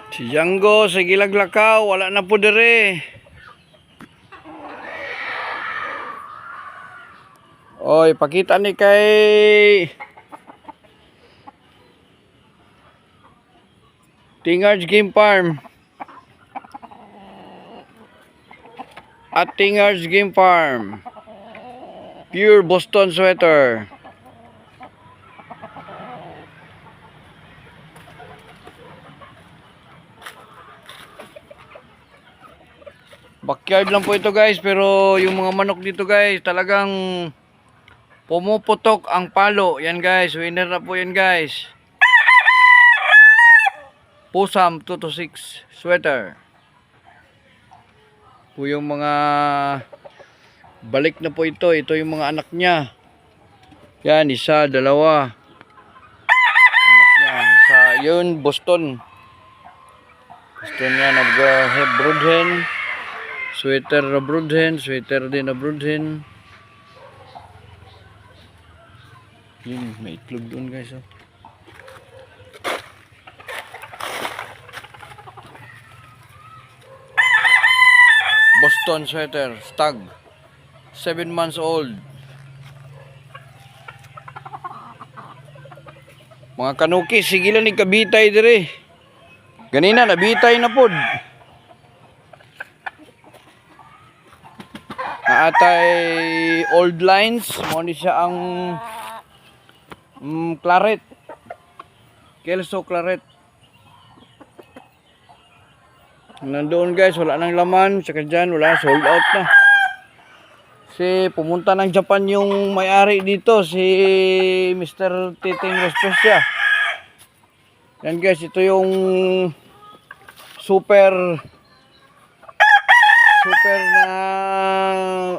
Si Django sa Gilaglakaw, wala na po dire. Oy, pakita ni kay Tingards Game Farm. At Tingards Game Farm. Pure Boston sweater. Backyard lang po ito guys, pero yung mga manok dito guys, talagang pumuputok ang palo. Yan guys, winner na po yan guys. Pusam 226 sweater. Po yung mga balik na po ito. Ito yung mga anak niya. Yan, isa, dalawa. Anak niya. Isa, yun, Boston. Boston yan, Broodhen. Sweater na Broodhen, sweater din na Broodhen. Yun, may itlog doon guys. Oh. Boston sweater, stag. 7 months old. Mga kanuki, sigilan ni kabitay dire. Ganina, nabitay na pod. Naatay old lines, mo ni siya ang claret. Kelso claret. Nandoon guys, wala nang laman, saka dyan, wala, sold out na. Kasi pumunta ng Japan yung may-ari dito, si Mr. Titing Respecia. Yan guys, ito yung super na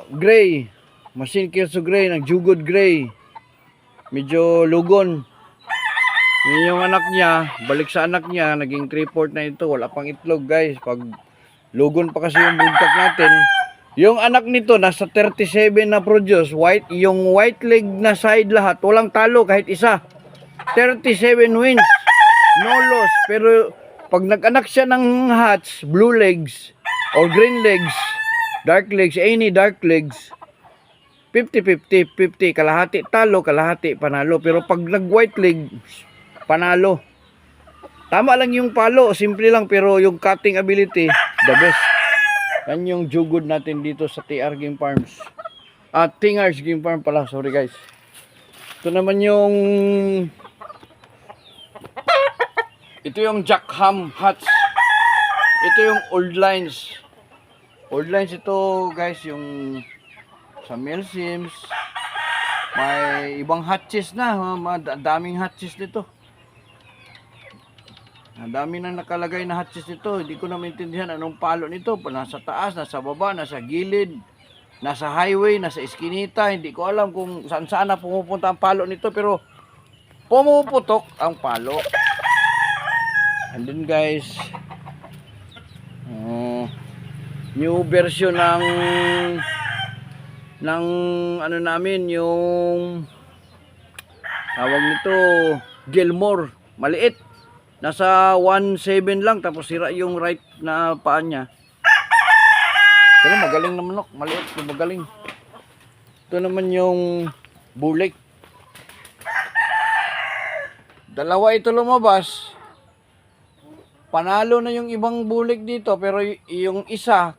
gray, machine Kelso gray, nagjugod gray, medyo lugon. Yun yung anak niya, balik sa anak niya, naging 3/4 na ito, wala pang itlog guys, pag lugon pa kasi yung bugtak natin. Yung anak nito nasa 37 na produce, white, yung white leg na side lahat, walang talo kahit isa. 37 wins, no loss, pero pag nag-anak siya ng hatch, blue legs, or green legs, dark legs, any dark legs, 50-50, 50, kalahati talo, kalahati panalo. Pero pag nag-white leg, panalo. Tama lang yung palo, simple lang, pero yung cutting ability, the best. Yan yung jugod natin dito sa TR Game Farms. Tingards Game Farm pala, sorry guys. Ito naman yung Jack Ham Hats. Ito yung old lines. Old lines ito guys, yung sa male sims. May ibang hatches na, daming hatches dito. Ang dami na nakalagay na hatches nito. Hindi ko na maintindihan anong palo nito. Nasa taas, nasa baba, nasa gilid, nasa highway, nasa eskinita. Hindi ko alam kung saan na pumupunta ang palo nito, pero pumuputok ang palo. And then guys, new version ng ano namin, yung tawag nito Gilmore, maliit, nasa 1.7 lang, tapos sira yung right na paa niya. Pero magaling na manok, maliit, magaling. Ito naman yung bulik, dalawa ito lumabas. Panalo na yung ibang bulik dito, pero yung isa,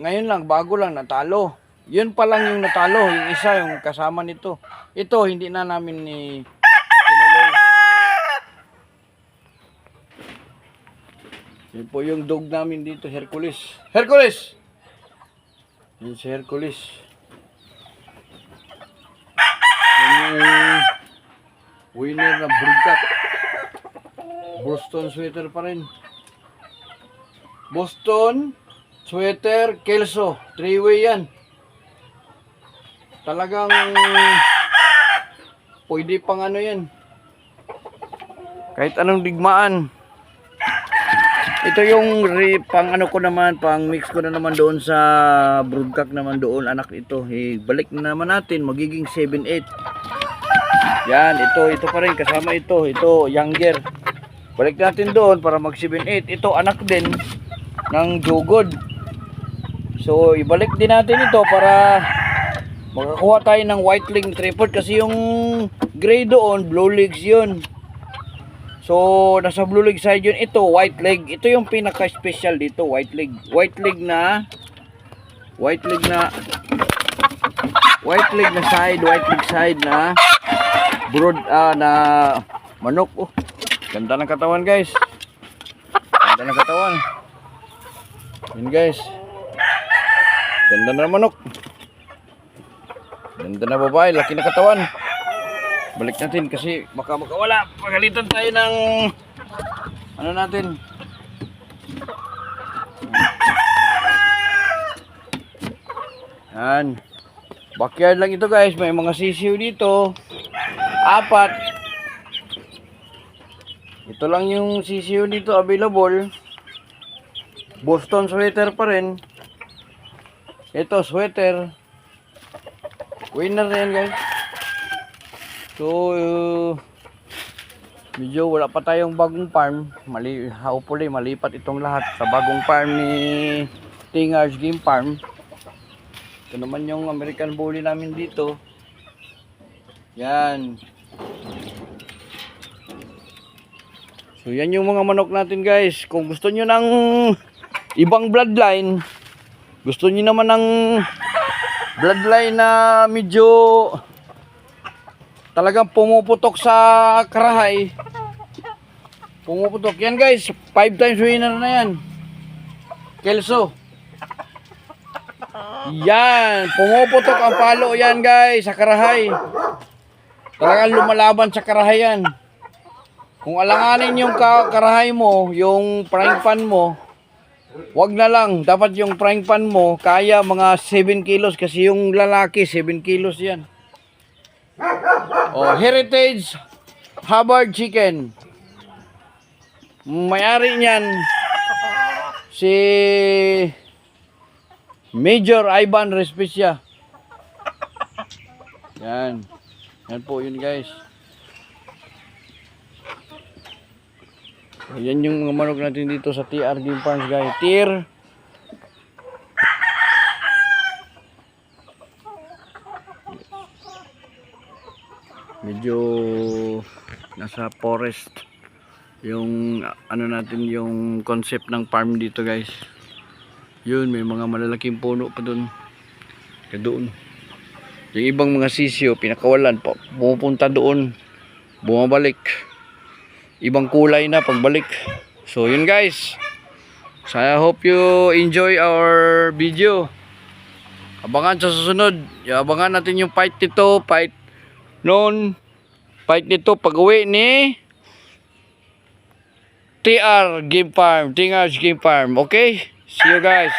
ngayon lang, bago lang, natalo. Yun pa lang yung natalo, yung isa, yung kasama nito. Ito, hindi na namin tinuloy. Yun po yung dog namin dito, Hercules. Hercules! Yun si Hercules. Yun yung winner na Broodcat. Boston sweater pa rin. Boston sweater Kelso, 3-way yan. Talagang pwede pang ano yan, kahit anong digmaan. Ito yung pang ano ko naman, pang mix ko na naman doon sa broodcock naman doon, anak ito. Balik na naman natin, magiging 7-8. Yan, ito pa rin kasama ito younger. Balik natin doon para mag 7-8. Ito anak din ng jugod. So ibalik din natin ito para makakuha tayo ng white leg tripod kasi yung gray doon blue legs yun. So nasa blue leg side yun, ito white leg. Ito yung pinaka special dito, white leg. White leg na side na broad na manok. Oh, ganda ng katawan guys. Ganda ng katawan. Yun guys. Ganda na manok. Ganda na babae, laki na katawan. Balik natin kasi baka makawala. Pagalitan tayo ng ano natin. Yan. Backyard lang ito guys. May mga sisiw dito. 4. Ito lang yung sisiw dito available. Boston sweater pa rin. Ito sweater. Winner na yan guys. So medyo wala pa tayong bagong farm. Hopefully malipat itong lahat sa bagong farm ni Tingars Game Farm. Ito naman yung American Bully namin dito. Yan. So yan yung mga manok natin guys. Kung gusto nyo ng ibang bloodline, gusto nyo naman ng bloodline na medyo talagang pumuputok sa karahay. Pumuputok. Yan guys, 5 times winner na yan. Kelso. Yan, pumuputok ang palo yan guys sa karahay. Talagang lumalaban sa karahay yan. Kung alanganin yung karahay mo, yung frying pan mo, wag na lang. Dapat yung frying pan mo kaya mga 7 kilos kasi yung lalaki 7 kilos yan. Oh, Heritage Hubbard Chicken. May-ari niyan si Major Ivan Respicia. Yan. Yan po yun guys. Yan yung mga manok natin dito sa TR Game Farms guys. Tier. Medyo nasa forest yung ano natin yung concept ng farm dito guys. Yun, may mga malalaking puno pa doon. Doon. Yung ibang mga sisyo, pinakawalan pa, pumupunta doon. Bumabalik. Ibang kulay na pagbalik. So yun guys. So I hope you enjoy our video. Abangan sa susunod. Abangan natin yung fight nito, fight noon, fight nito pag-uwi ni TR Game Farm, Tingars Game Farm. Okay? See you guys.